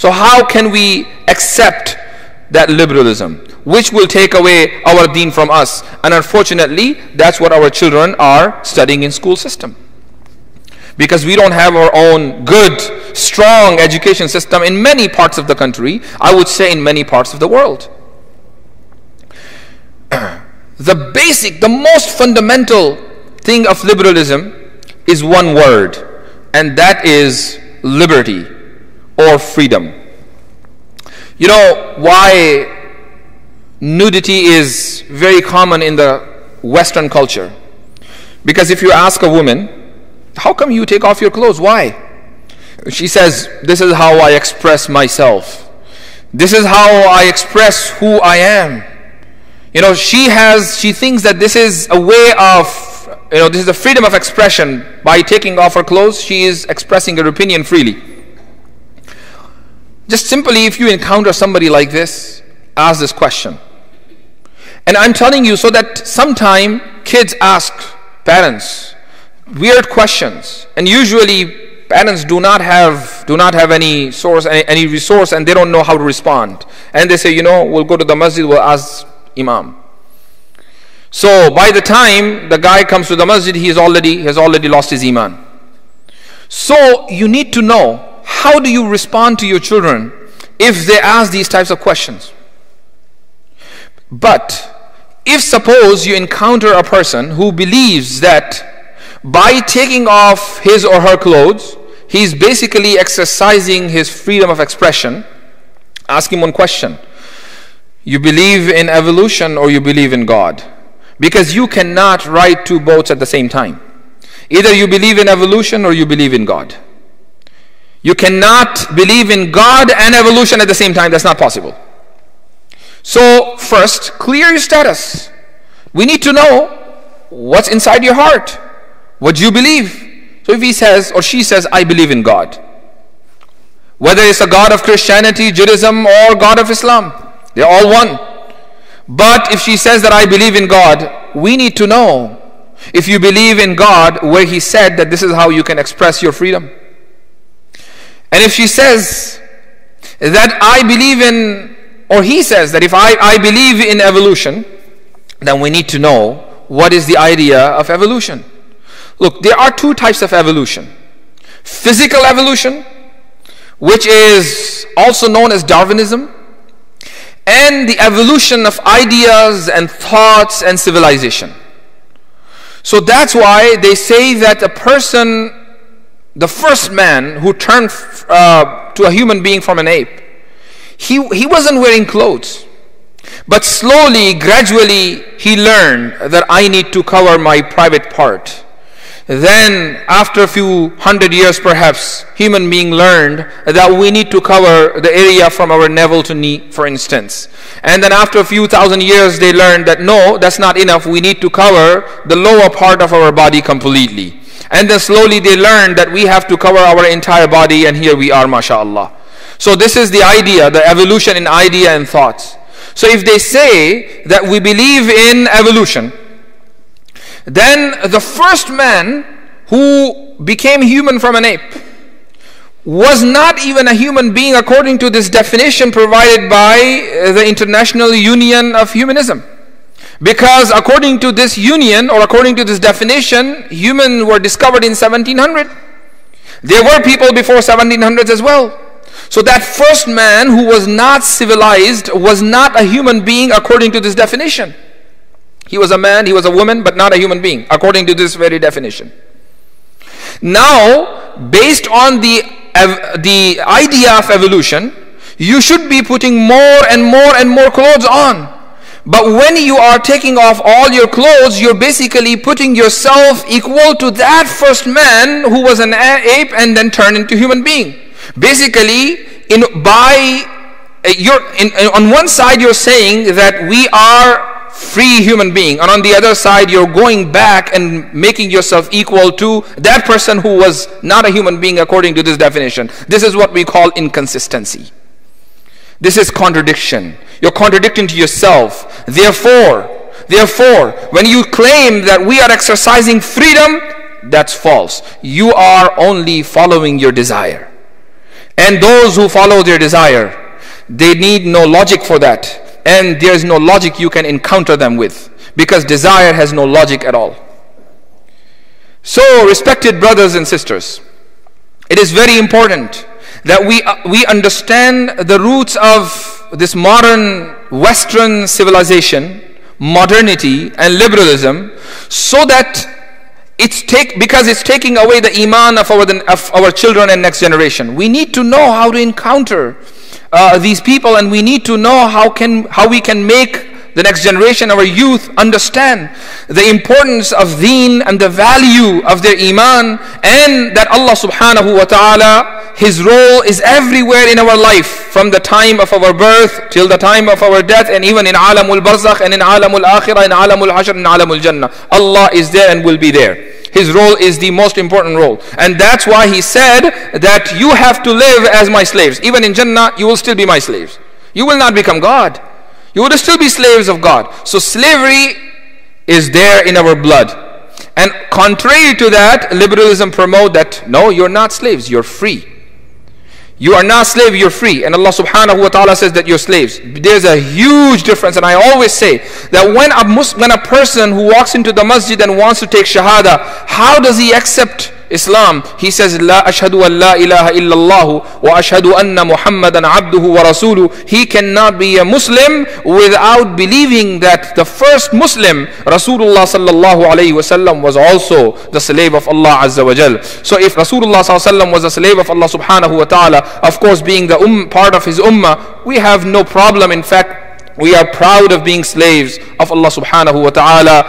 So how can we accept that liberalism, which will take away our deen from us? And unfortunately, that's what our children are studying in school system. Because we don't have our own good, strong education system in many parts of the country, I would say in many parts of the world. The most fundamental thing of liberalism is one word, and that is liberty or freedom. You know why nudity is very common in the Western culture? Because if you ask a woman, how come you take off your clothes? Why? She says, this is how I express myself. This is how I express who I am. You know, she thinks that this is a way of, this is the freedom of expression. By taking off her clothes, she is expressing her opinion freely. Just simply, if you encounter somebody like this, ask this question. And I'm telling you so that sometime kids ask parents weird questions, and usually parents do not have any source, any resource, and they don't know how to respond. And they say, we'll go to the masjid, we'll ask Imam. So by the time the guy comes to the masjid, he has already lost his iman. So you need to know, how do you respond to your children if they ask these types of questions? But if suppose you encounter a person who believes that by taking off his or her clothes, he's basically exercising his freedom of expression, ask him one question. You believe in evolution or you believe in God? Because you cannot ride two boats at the same time. Either you believe in evolution or you believe in God. You cannot believe in God and evolution at the same time. That's not possible. So first, clear your status. We need to know what's inside your heart. What do you believe? So if he says or she says, I believe in God, whether it's a God of Christianity, Judaism, or God of Islam, they're all one. But if she says that I believe in God, we need to know, if you believe in God, where he said that this is how you can express your freedom. And if she says that I believe in, or he says that if I believe in evolution, then we need to know what is the idea of evolution. Look, there are two types of evolution. Physical evolution, which is also known as Darwinism, and the evolution of ideas and thoughts and civilization. So that's why they say that a person, the first man who turned to a human being from an ape, he wasn't wearing clothes. But slowly, gradually, he learned that I need to cover my private part. Then, after a few hundred years perhaps, human being learned that we need to cover the area from our navel to knee, for instance. And then after a few thousand years, they learned that no, that's not enough. We need to cover the lower part of our body completely. And then slowly they learned that we have to cover our entire body, and here we are, mashallah. So this is the idea, the evolution in idea and thoughts. So if they say that we believe in evolution, then the first man who became human from an ape was not even a human being according to this definition provided by the International Union of Humanism. Because according to this union, or according to this definition, humans were discovered in 1700. There were people before 1700s as well. So that first man who was not civilized was not a human being according to this definition. He was a man, he was a woman, but not a human being, according to this very definition. Now, based on the idea of evolution, you should be putting more and more and more clothes on. But when you are taking off all your clothes, you're basically putting yourself equal to that first man who was an ape and then turned into human being. Basically, on one side you're saying that we are free human being, and on the other side you're going back and making yourself equal to that person who was not a human being according to this definition. This is what we call inconsistency. This is contradiction. You're contradicting to yourself. Therefore, when you claim that we are exercising freedom, that's false. You are only following your desire. And those who follow their desire, they need no logic for that. And there is no logic you can encounter them with, because desire has no logic at all. So, respected brothers and sisters, it is very important that we understand the roots of this modern Western civilization, modernity and liberalism, so that because it's taking away the iman of our children and next generation. We need to know how to encounter these people, and we need to know how we can make the next generation, our youth, understand the importance of deen and the value of their iman, and that Allah subhanahu wa ta'ala, His role is everywhere in our life, from the time of our birth till the time of our death, and even in alamul barzakh and in alamul akhirah, in alamul hashr, in alamul jannah. Allah is there and will be there. His role is the most important role, and that's why He said that you have to live as my slaves. Even in Jannah, you will still be my slaves. You will not become God. You will still be slaves of God. So slavery is there in our blood. And contrary to that, liberalism promote that, no, you're not slaves, you're free. You are not slave, you're free. And Allah subhanahu wa ta'ala says that you're slaves. There's a huge difference. And I always say that when a person who walks into the masjid and wants to take shahada, how does he accept Islam? He says, La ashhadu an la ilaha illallah wa ashhadu anna Muhammadan abduhu wa rasuluh. He cannot be a Muslim without believing that the first Muslim, Rasulullah sallallahu alayhi wasallam, was also the slave of Allah azza wa jal. So if Rasulullah sallallahu alayhi wasallam was a slave of Allah subhanahu wa ta'ala, of course being the part of his ummah, we have no problem. In fact, we are proud of being slaves of Allah subhanahu wa ta'ala.